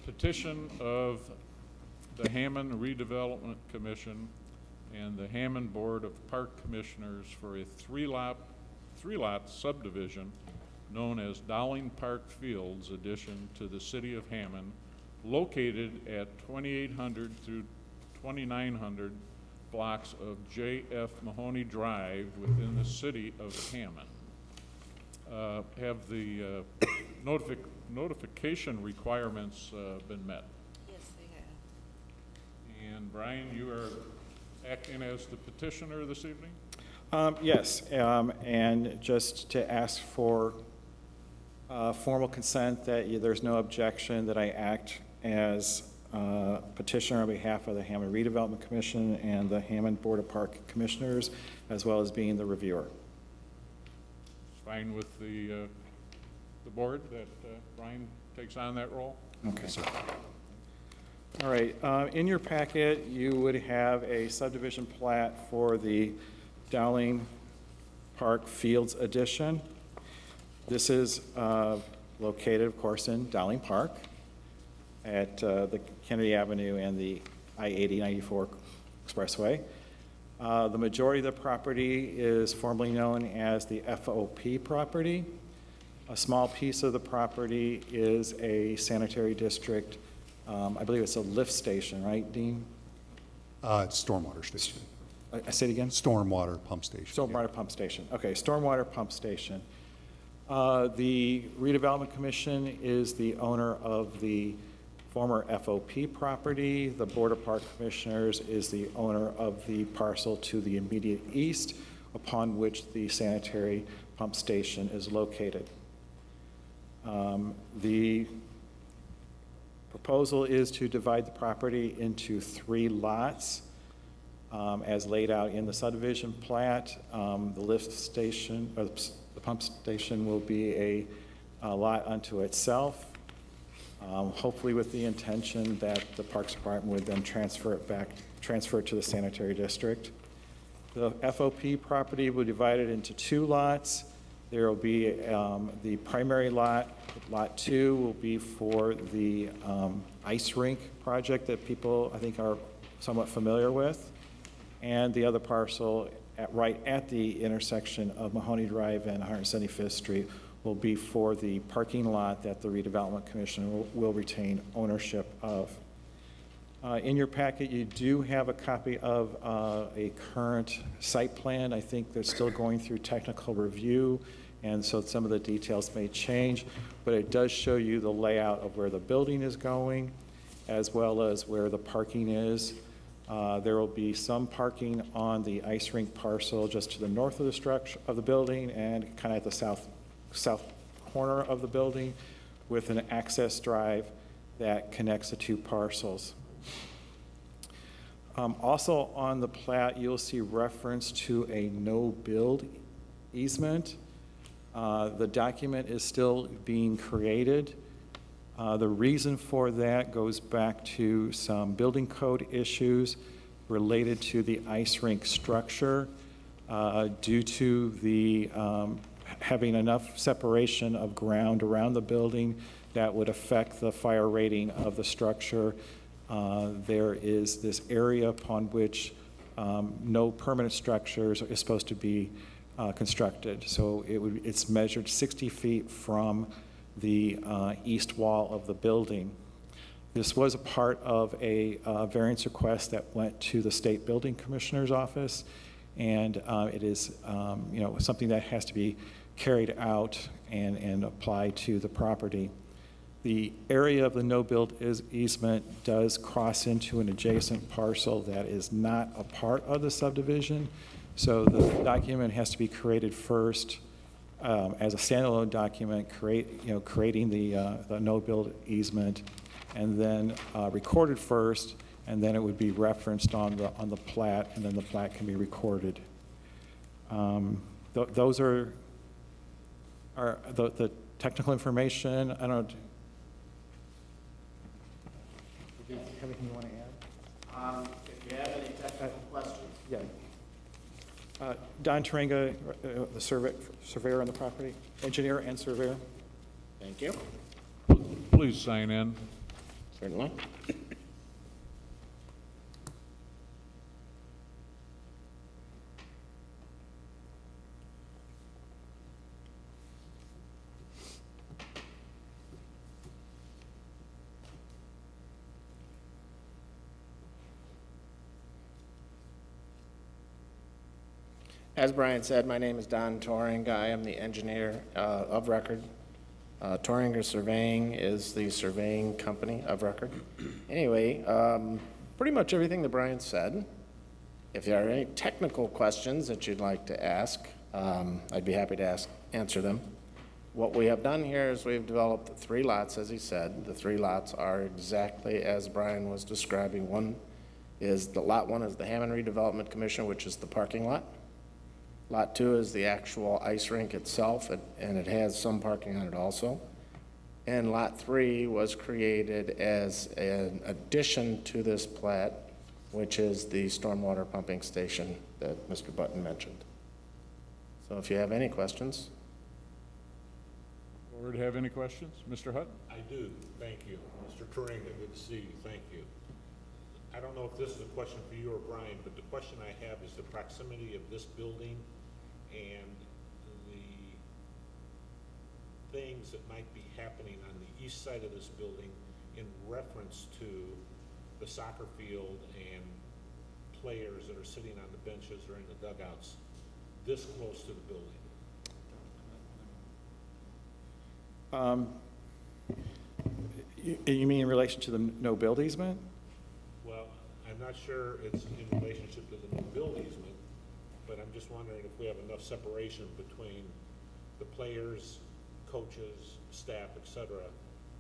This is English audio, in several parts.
petition of the Hammond Redevelopment Commission and the Hammond Board of Park Commissioners for a three-lot subdivision known as Dowling Park Fields addition to the city of Hammond, located at 2800 through 2900 blocks of J.F. Mahoney Drive within the city of Hammond. Have the notification requirements been met? Yes, they have. And Brian, you are acting as the petitioner this evening? Yes, and just to ask for formal consent that there's no objection that I act as petitioner on behalf of the Hammond Redevelopment Commission and the Hammond Board of Park Commissioners, as well as being the reviewer. Fine with the board that Brian takes on that role? Okay, sir. All right, in your packet, you would have a subdivision plat for the Dowling Park Fields addition. This is located, of course, in Dowling Park at the Kennedy Avenue and the I-80-94 Expressway. The majority of the property is formerly known as the FOP property. A small piece of the property is a sanitary district. I believe it's a lift station, right, Dean? It's stormwater station. I say it again? Stormwater pump station. Stormwater pump station. Okay, stormwater pump station. The Redevelopment Commission is the owner of the former FOP property. The Board of Park Commissioners is the owner of the parcel to the immediate east upon which the sanitary pump station is located. The proposal is to divide the property into 3 lots. As laid out in the subdivision plat, the lift station, or the pump station will be a lot unto itself, hopefully with the intention that the Parks Department would then transfer it to the sanitary district. The FOP property will be divided into 2 lots. There will be the primary lot. Lot 2 will be for the ice rink project that people, I think, are somewhat familiar with. And the other parcel right at the intersection of Mahoney Drive and 175th Street will be for the parking lot that the Redevelopment Commission will retain ownership of. In your packet, you do have a copy of a current site plan. I think they're still going through technical review, and so some of the details may change, but it does show you the layout of where the building is going, as well as where the parking is. There will be some parking on the ice rink parcel just to the north of the structure of the building and kind of at the south corner of the building, with an access drive that connects the 2 parcels. Also on the plat, you'll see reference to a no-build easement. The document is still being created. The reason for that goes back to some building code issues related to the ice rink structure due to the having enough separation of ground around the building that would affect the fire rating of the structure. There is this area upon which no permanent structures is supposed to be constructed. So it's measured 60 feet from the east wall of the building. This was a part of a variance request that went to the State Building Commissioner's office, and it is something that has to be carried out and applied to the property. The area of the no-build easement does cross into an adjacent parcel that is not a part of the subdivision, so the document has to be created first as a standalone document, creating the no-build easement, and then recorded first, and then it would be referenced on the plat, and then the plat can be recorded. Those are the technical information. I don't know. Do you have anything you want to add? If you have any technical questions. Yeah. Don Turinga, the surveyor on the property, engineer and surveyor. Thank you. Please sign in. Certainly. As Brian said, my name is Don Toring. I am the engineer of record. Toringer Surveying is the surveying company of record. Anyway, pretty much everything that Brian said. If there are any technical questions that you'd like to ask, I'd be happy to answer them. What we have done here is we've developed 3 lots, as he said. The 3 lots are exactly as Brian was describing. Lot 1 is the Hammond Redevelopment Commission, which is the parking lot. Lot 2 is the actual ice rink itself, and it has some parking on it also. And Lot 3 was created as an addition to this plat, which is the stormwater pumping station that Mr. Button mentioned. So if you have any questions. Board have any questions? Mr. Hutton? I do, thank you. Mr. Turinga, good to see you, thank you. I don't know if this is a question for you or Brian, but the question I have is the proximity of this building and the things that might be happening on the east side of this building in reference to the soccer field and players that are sitting on the benches or in the dugouts this close to the building. You mean in relation to the no-build easement? Well, I'm not sure it's in relationship to the new build easement, but I'm just wondering if we have enough separation between the players, coaches, staff, et cetera,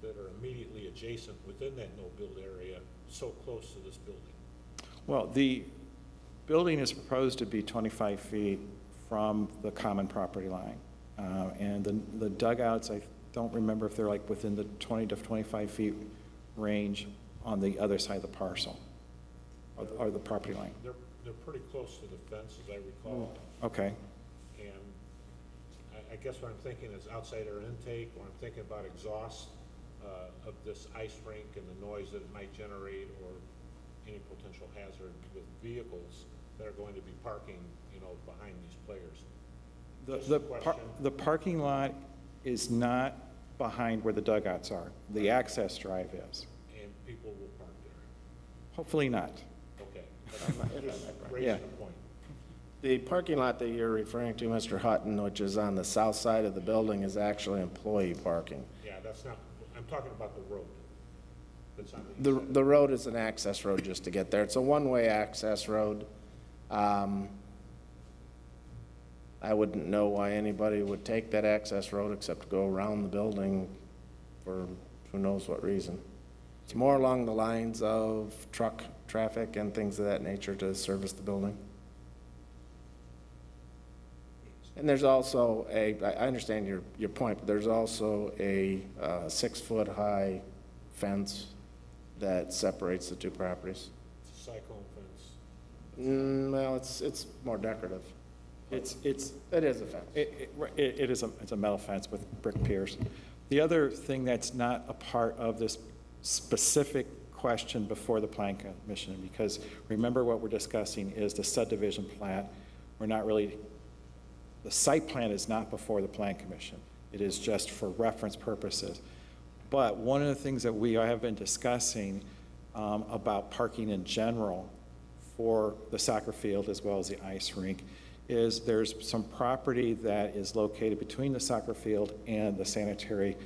that are immediately adjacent within that no-build area, so close to this building. Well, the building is proposed to be 25 feet from the common property line. And the dugouts, I don't remember if they're like within the 20 to 25 feet range on the other side of the parcel, or the property line. They're pretty close to the fence, as I recall. Okay. And I guess what I'm thinking is outside air intake, or I'm thinking about exhaust of this ice rink and the noise that it might generate, or any potential hazard with vehicles that are going to be parking, behind these players. The parking lot is not behind where the dugouts are. The access drive is. And people will park there. Hopefully not. Okay. But I'm just raising Yeah. a point. The parking lot that you're referring to, Mr. Hutton, which is on the south side of the building, is actually employee parking. Yeah, that's not, I'm talking about the road that's on the east side. The road is an access road just to get there. It's a one-way access road. I wouldn't know why anybody would take that access road except to go around the building for who knows what reason. It's more along the lines of truck traffic and things of that nature to service the building. And there's also I understand your point, but there's also a 6-foot-high fence that separates the 2 properties. It's a cyclone fence. Well, it's more decorative. It is a fence. it's a metal fence with brick piers. The other thing that's not a part of this specific question before the Plan Commission, because remember what we're discussing is the subdivision plat. We're not really, the site plan is not before the Plan Commission. It is just for reference purposes. But one of the things that we have been discussing about parking in general for the soccer field as well as the ice rink is there's some property that is located between the soccer field and the sanitary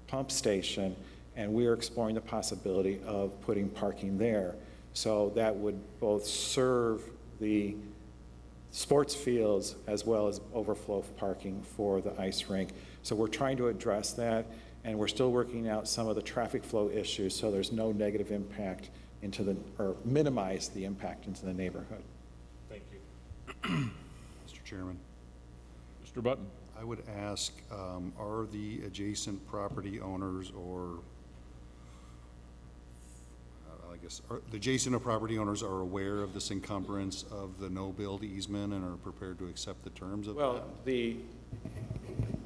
pump station, and we are exploring the possibility of putting parking there. So that would both serve the sports fields as well as overflow parking for the ice rink. So we're trying to address that, and we're still working out some of the traffic flow issues so there's no negative impact or minimize the impact into the neighborhood. Thank you. Mr. Chairman, Mr. Button? I would ask, are the adjacent property owners the adjacent property owners are aware of this encumbrance of the no-build easement and are prepared to accept the terms of that? Well,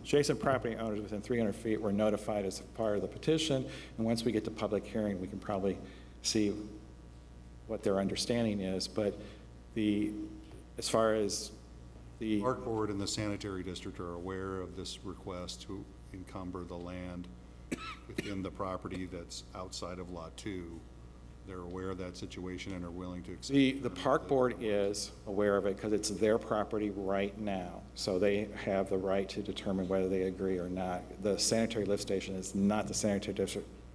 adjacent property owners within 300 feet were notified as part of the petition, and once we get to public hearing, we can probably see what their understanding is, but as far as the. Park Board and the Sanitary District are aware of this request to encumber the land within the property that's outside of Lot 2. They're aware of that situation and are willing to accept. The park board is aware of it because it's their property right now. So they have the right to determine whether they agree or not. The sanitary lift station is not the sanitary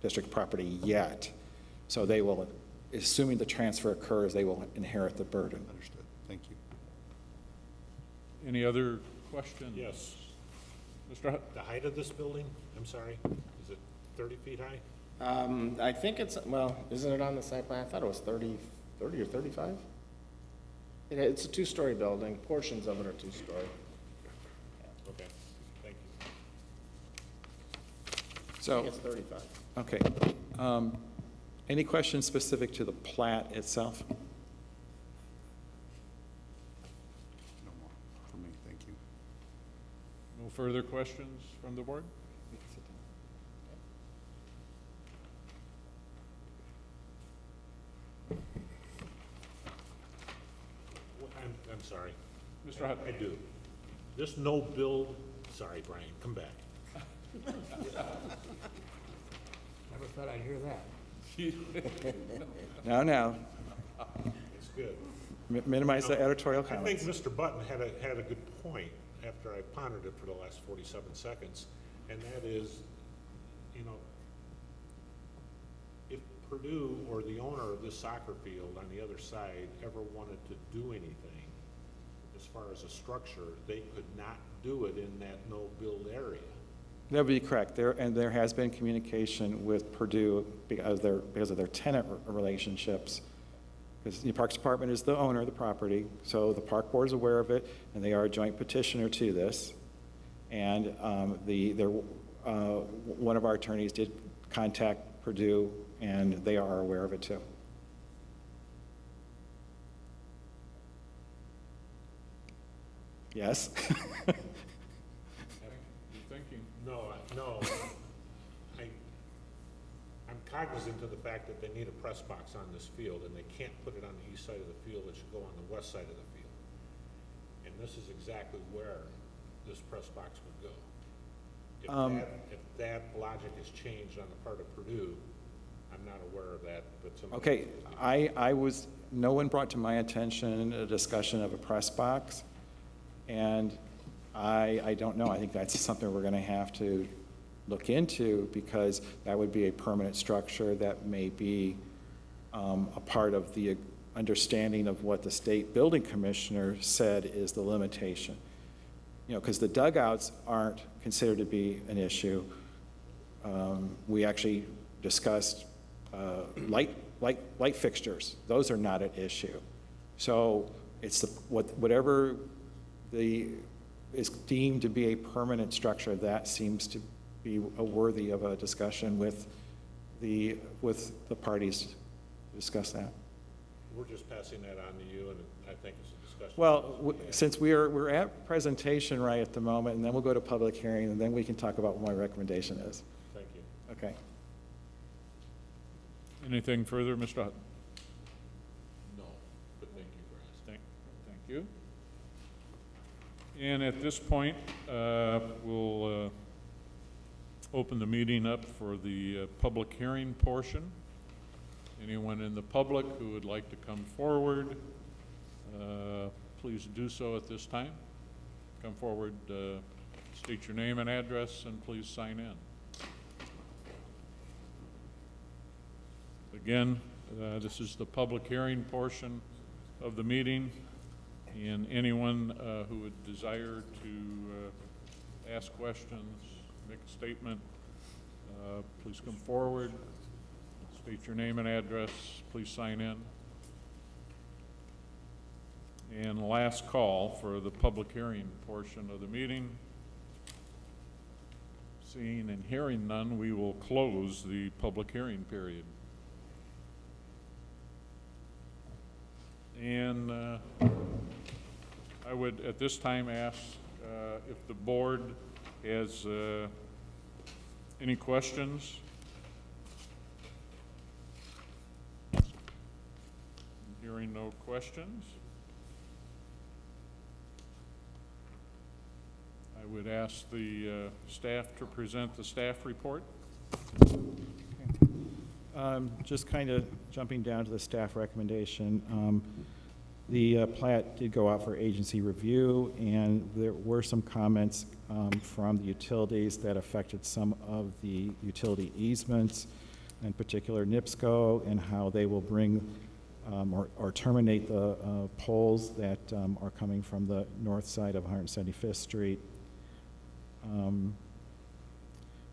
district property yet. So they will, assuming the transfer occurs, they will inherit the burden. Understood. Thank you. Any other questions? Yes. Mr. Hutt? The height of this building, I'm sorry, is it 30 feet high? I think it's, well, isn't it on the site plan? I thought it was 30 or 35? It's a two-story building. Portions of it are two-story. Okay, thank you. I So, think it's 35. okay. Any questions specific to the plat itself? No more for me. Thank you. No further questions from the board? I'm sorry. Mr. Hutt? I do. This no build, sorry, Brian, come back. Never thought I'd hear that. No. It's good. Minimize the editorial I think comments. Mr. Button had a good point after I pondered it for the last 47 seconds, and that is, you know, if Purdue or the owner of this soccer field on the other side ever wanted to do anything as far as a structure, they could not do it in that no-build area. That would be correct. There has been communication with Purdue because of their tenant relationships. Because the Parks Department is the owner of the property, so the Park Board is aware of it, and they are a joint petitioner to this. And one of our attorneys did contact Purdue, and they are aware of it too. Yes? You're thinking? No, I'm cognizant of the fact that they need a press box on this field, and they can't put it on the east side of the field, it should go on the west side of the field. And this is exactly where this press box would go. If that logic is changed on the part of Purdue, I'm not aware of that, but somebody. Okay, no one brought to my attention a discussion of a press box, and I don't know. I think that's something we're going to have to look into, because that would be a permanent structure that may be a part of the understanding of what the state building commissioner said is the limitation. You know, because the dugouts aren't considered to be an issue. We actually discussed light fixtures. Those are not an issue. So it's whatever is deemed to be a permanent structure, that seems to be worthy of a discussion with the parties to discuss that. We're just passing that on to you, and I think it's a discussion. Well, since we're at presentation right at the moment, and then we'll go to public hearing, and then we can talk about what my recommendation is. Thank you. Okay. Anything further, Mr. Hutt? No, but thank you for asking. Thank you. And at this point, we'll open the meeting up for the public hearing portion. Anyone in the public who would like to come forward, please do so at this time. Come forward, state your name and address, and please sign in. Again, this is the public hearing portion of the meeting, and anyone who would desire to ask questions, make a statement, please come forward, state your name and address, please sign in. And last call for the public hearing portion of the meeting. Seeing and hearing none, we will close the public hearing period. And I would at this time ask if the board Has, any questions? Hearing no questions, I would ask the staff to present the staff report. Just kind of jumping down to the staff recommendation. The plat did go out for agency review, and there were some comments from the utilities that affected some of the utility easements, in particular NIPSCO, and how they will bring or terminate the poles that are coming from the north side of 175th Street.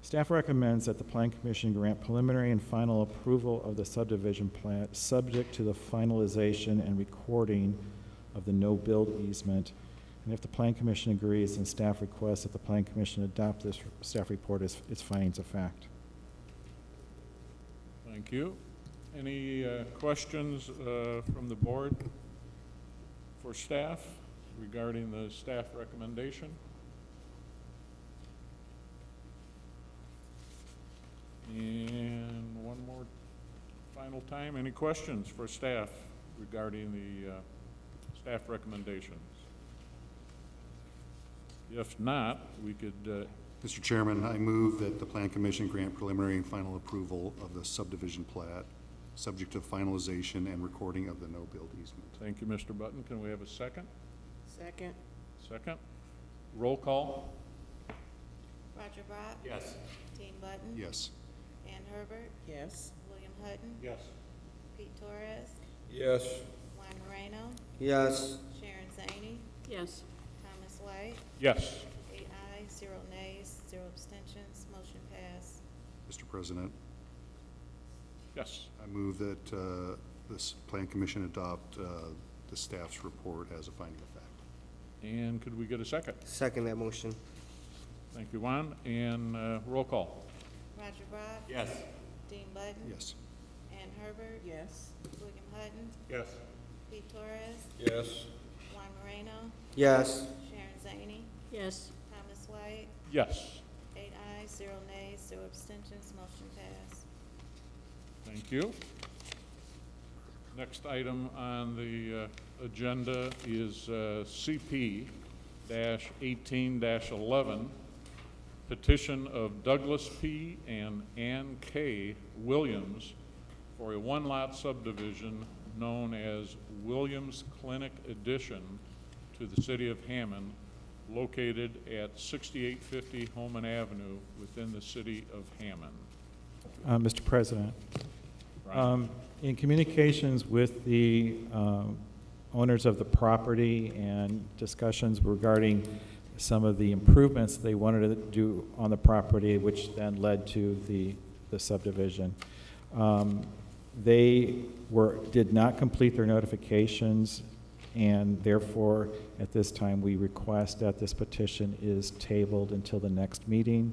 Staff recommends that the Plan Commission grant preliminary and final approval of the subdivision plat, subject to the finalization and recording of the no-build easement. And if the Plan Commission agrees, then staff requests that the Plan Commission adopt this staff report as its findings of fact. Thank you. Any questions from the board for staff regarding the staff recommendation? And one more final time, any questions for staff regarding the staff recommendations? If not, we could, Mr. Chairman, I move that the Plan Commission grant preliminary and final approval of the subdivision plat, subject to finalization and recording of the no-build easement. thank you, Mr. Button. Can we have a second? Second. Second. Roll call? Roger Brock. Yes. Dean Button. Yes. Ann Herbert. Yes. William Hutton. Yes. Pete Torres. Yes. Juan Moreno. Yes. Sharon Zaney. Yes. Thomas White. Yes. 8 ayes, 0 nays, 0 abstentions. Motion passed. Mr. President, Yes. I move that this Plan Commission adopt the staff's report as a finding of fact. And could we get a second? Second that motion. Thank you, Juan. And roll call? Roger Brock. Yes. Dean Button. Yes. Ann Herbert. Yes. William Hutton. Yes. Pete Torres. Yes. Juan Moreno. Yes. Sharon Zaney. Yes. Thomas White. Yes. 8 ayes, 0 nays, 0 abstentions. Motion passed. Thank you. Next item on the agenda is CP-18-11, petition of Douglas P. and Ann K. Williams for a one-lot subdivision known as Williams Clinic Addition to the city of Hammond, located at 6850 Holman Avenue within the city of Hammond. Mr. President, Brian? in communications with the owners of the property and discussions regarding some of the improvements they wanted to do on the property, which then led to the subdivision. They did not complete their notifications, and therefore, at this time, we request that this petition is tabled until the next meeting.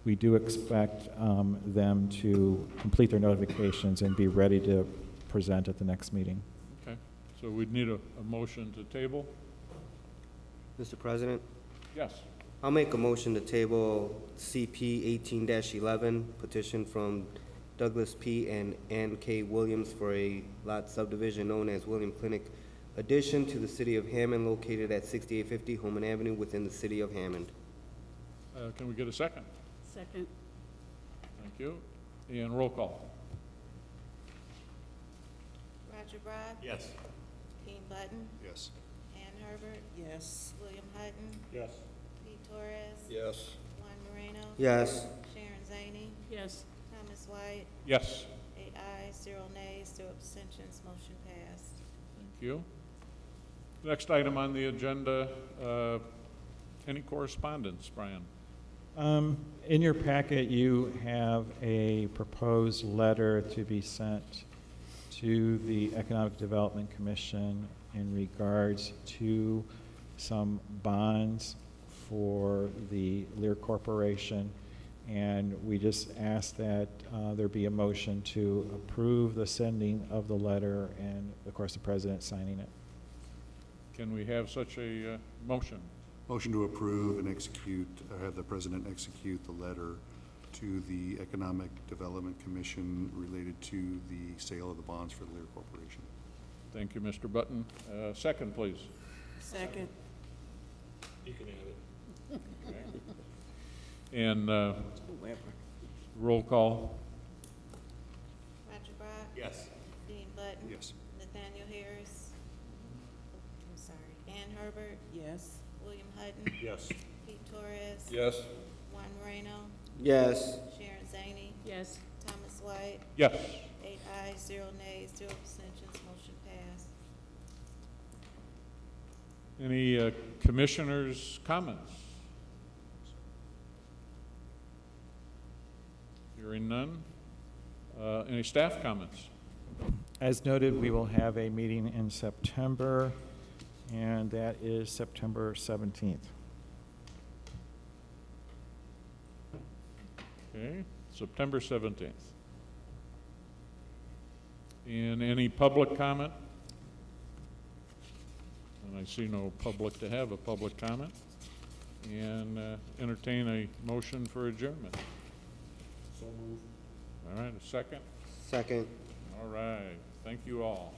We do expect them to complete their notifications and be ready to present at the next meeting. Okay, so we'd need a motion to table? Mr. President, Yes. I'll make a motion to table CP 18-11, petition from Douglas P. and Ann K. Williams for a lot subdivision known as William Clinic Addition to the city of Hammond, located at 6850 Holman Avenue within the city of Hammond. Can we get a second? Second. Thank you. And roll call? Roger Brock. Yes. Dean Button. Yes. Ann Herbert. Yes. William Hutton. Yes. Pete Torres. Yes. Juan Moreno. Yes. Sharon Zaney. Yes. Thomas White. Yes. 8 ayes, 0 nays, 0 abstentions. Motion passed. Thank you. Next item on the agenda, any correspondence, Brian? In your packet, you have a proposed letter to be sent to the Economic Development Commission in regards to some bonds for the Lear Corporation. And we just ask that there be a motion to approve the sending of the letter and, of course, the president signing it. Can we have such a motion? Motion to approve and execute, have the president execute the letter to the Economic Development Commission related to the sale of the bonds for the Lear Corporation. Thank you, Mr. Button. Second, please. Second. You can add it. And roll call. Roger Brock. Yes. Dean Button. Yes. Nathaniel Harris. I'm sorry. Ann Herbert. Yes. William Hutton. Yes. Pete Torres. Yes. Juan Moreno. Yes. Sharon Zaney. Yes. Thomas White. Yes. 8 ayes, 0 nays, 0 abstentions, motion passed. Any commissioners' comments? Hearing none. Any staff comments? As noted, we will have a meeting in September, and that is September 17th. Okay, September 17th. And any public comment? And I see no public to have a public comment. And entertain a motion for adjournment. So move. All right, a second? Second. All right, thank you all.